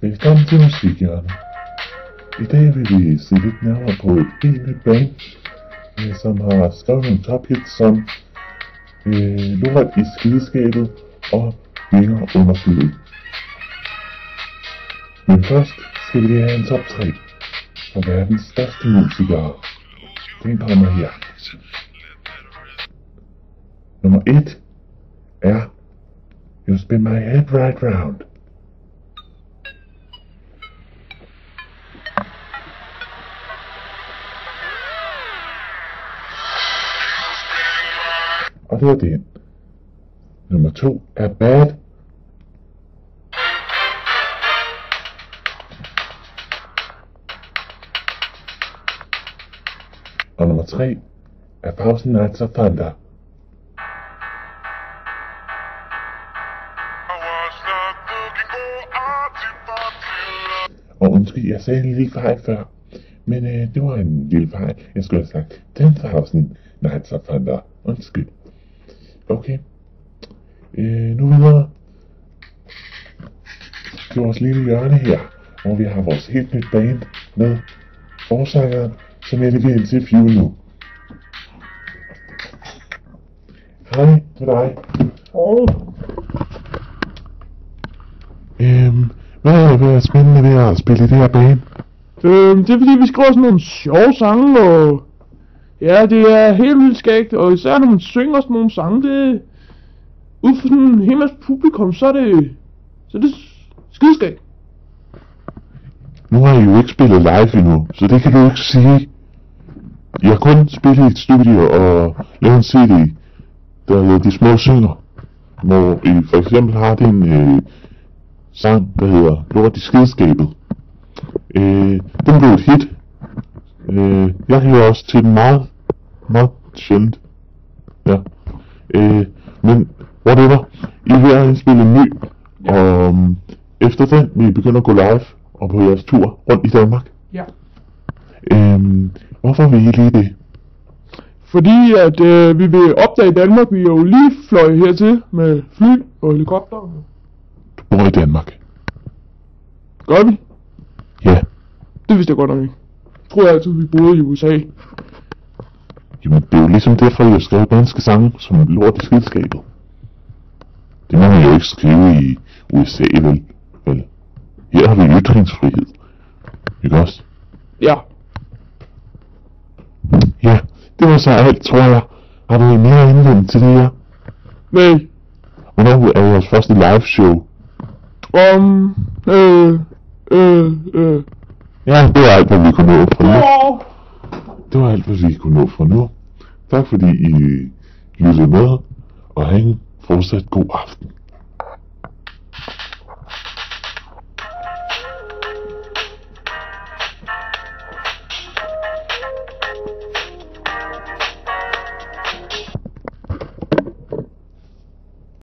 Velkommen til Musikhjørnet. I dag vil vi se lidt nærmere på et helt nyt band, som har skrevet nogle top hits som Lort i skideskabet og Vinger under flyet. Men først skal vi lige have en top 3 for verdens største musikere. Den kommer her. Nummer 1 er You Spin My Head Right Round. Og det var den. Nummer 2 er Bad. Og nummer 3 er Thousand Nights of Thunder. Og undskyld, jeg sagde en lille fejl før. Men det var en lille fejl. Jeg skulle have sagt 10,000 Nights of Thunder. Undskyld. Okay. Nu videre til vores lille hjørne her, hvor vi har vores helt nyt band med forsangeren, som jeg leverer til interview nu. Hej med dig. Hvad er det spændende ved at spille i det her band? Det er fordi vi skriver sådan nogle sjove sange, og ja, det er helt vildt skægt, og især når man synger sådan nogle sange, det ud for sådan en hel masse publikum, så er det skideskægt. Nu har I jo ikke spillet live endnu, så det kan du ikke sige. Jeg har kun spillet i et studie og lavet en CD, der hedder De Små Synger, hvor I for eksempel har den sang, der hedder Lort i skideskabet. Den blev et hit. Jeg hører også til den meget sjældent. Ja. Men whatever. I vil have indspillet en ny, og efter den vil I begynde at gå live og på jeres tur rundt i Danmark. Ja. Hvorfor vil I lige det? Fordi at vi vil opdage Danmark. Vi er jo lige fløj hertil med fly og helikopter. Du bor i Danmark? Gør vi? Ja. Det vidste jeg godt nok ikke. Jeg tror altid vi boede i USA. Jamen det er jo ligesom derfor, jeg skrev danske sange som Lort i skideskabet. Det må man jo ikke skrive i USA, vel? Her har vi ytringsfrihed. Ikke også? Ja. Ja, det var så alt, tror jeg. Har du mere indvendt til det her? Nej. Hvornår er jeres første live show? Ja, det var alt, hvad vi kunne nå fra nu. Det var alt, hvad vi kunne nå fra nu. Tak fordi I lyttede med, og have en fortsat god aften.